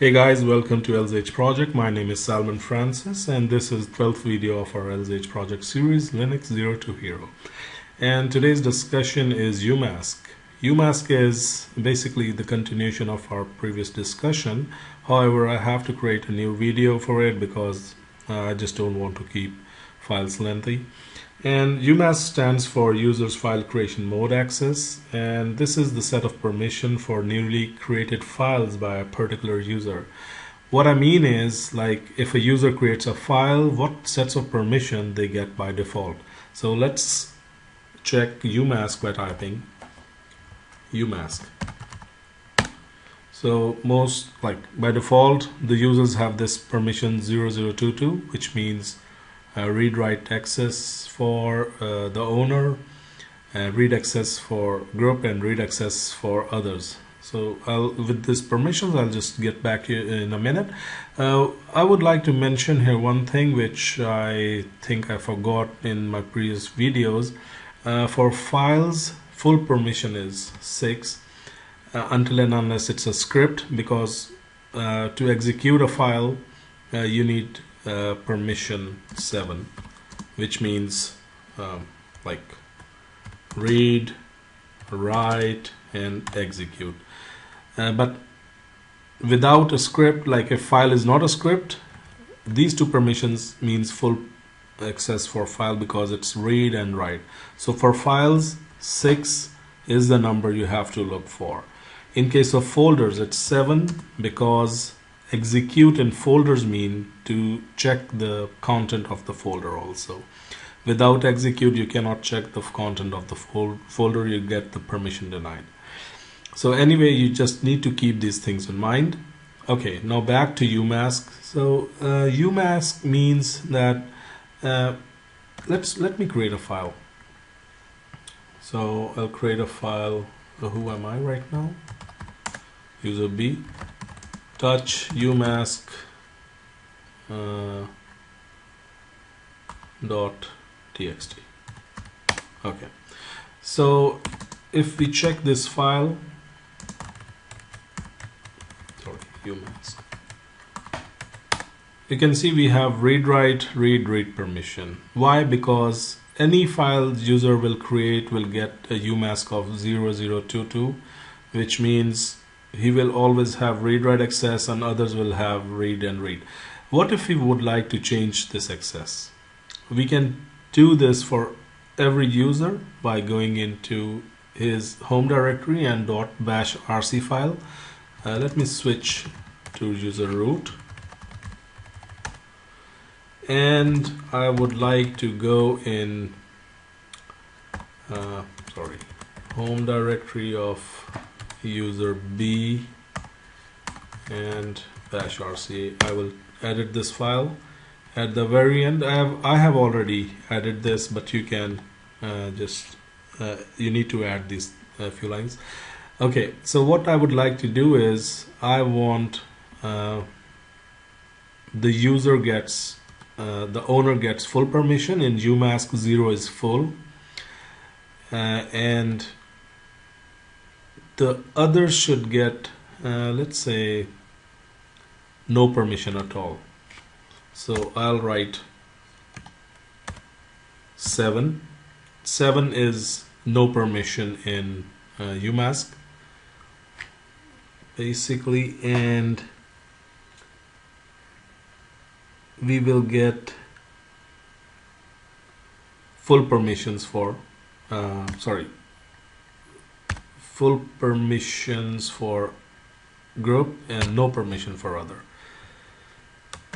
Hey guys, welcome to LZH project. My name is Salman Francis and this is 12th video of our LZH project series Linux 0 to Hero. And today's discussion is Umask. Umask is basically the continuation of our previous discussion. However, I have to create a new video for it because I just don't want to keep files lengthy. And Umask stands for Users File Creation Mode Access, and this is the set of permission for newly created files by a particular user. What I mean is, like, if a user creates a file, what sets of permission they get by default. So let's check Umask by typing Umask. So by default, the users have this permission 0022, which means read-write access for the owner, read access for group, and read access for others. So with this permissions, I'll just get back to you in a minute. I would like to mention here one thing which I think I forgot in my previous videos. For files, full permission is 6 until and unless it's a script, because to execute a file you need permission 7, which means like read, write, and execute. But without a script, like if file is not a script, these two permissions means full access for file because it's read and write. So for files, 6 is the number you have to look for. In case of folders, it's 7 because execute in folders mean to check the content of the folder also. Without execute, you cannot check the content of the folder, you get the permission denied. So anyway, you just need to keep these things in mind. Okay, now back to Umask. So Umask means that let me create a file. So I'll create a file. Who am I right now? User B. Touch umask .txt. Okay, so if we check this file, umask, you can see we have read write, read permission. Why? Because any file user will create will get a umask of 0022, which means he will always have read-write access and others will have read and read. What if we would like to change this access? We can do this for every user by going into his home directory and .bash rc file. Let me switch to user root. And I would like to go in home directory of user B and bash rc. I will edit this file at the very end. I have already added this, but you can you need to add these few lines. Okay, so what I would like to do is I want the user gets the owner gets full permission. In Umask, 0 is full, and the others should get let's say no permission at all. So I'll write 7. 7 is no permission in Umask basically, and we will get full permissions for full permissions for group and no permission for other.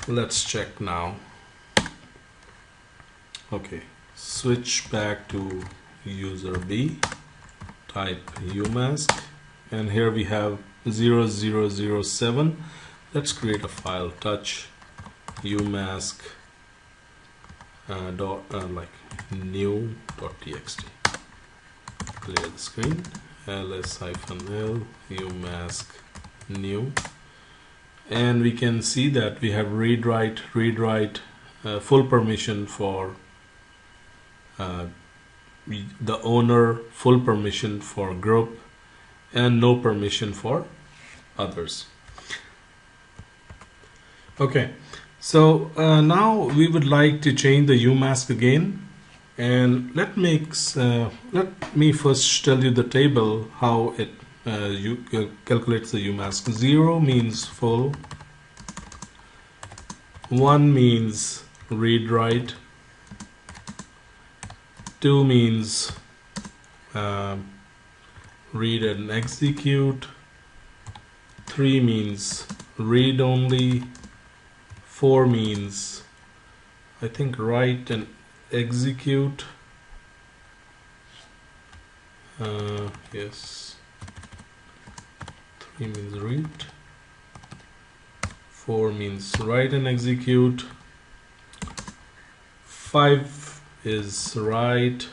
Let's check now. Okay, switch back to user B, type umask, and here we have 0007. Let's create a file, touch umask new.txt. Clear the screen. ls-l umask new, and we can see that we have read write full permission for the owner, full permission for group, and no permission for others. Okay, so now we would like to change the Umask again, and let me first tell you the table how it calculates the Umask. 0 means full, 1 means read write, 2 means uh, read and execute, 3 means read only, 4 means I think write and execute. Yes, 3 means read, 4 means write and execute, 5 is write,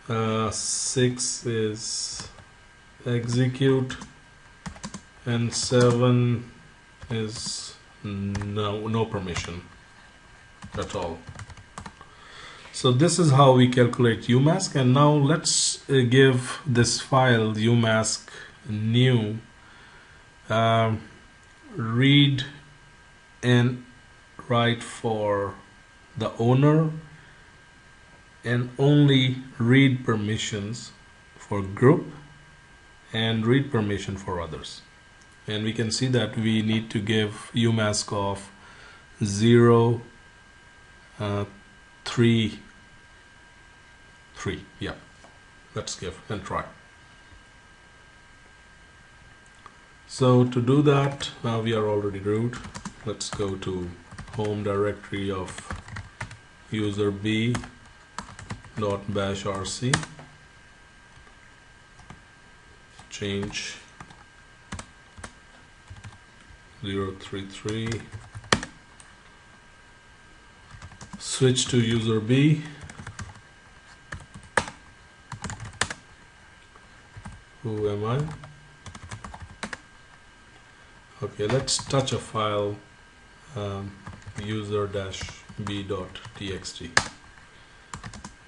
6 is execute, and 7 is no permission at all. So this is how we calculate Umask, and now let's give this file Umask new read and write for the owner and only read permissions for group and read permission for others. And we can see that we need to give Umask of 0, 3, 3. Yeah, let's give and try. So to do that, we are already root. Let's go to home directory of user b .bash rc, change 033, switch to user b, who am I? Okay, let's touch a file, user-b.txt,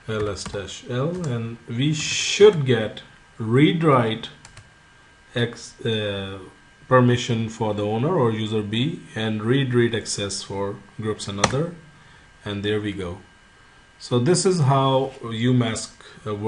ls-l, and we should get read write permission for the owner or user B and read access for groups and other, and there we go. So this is how Umask works.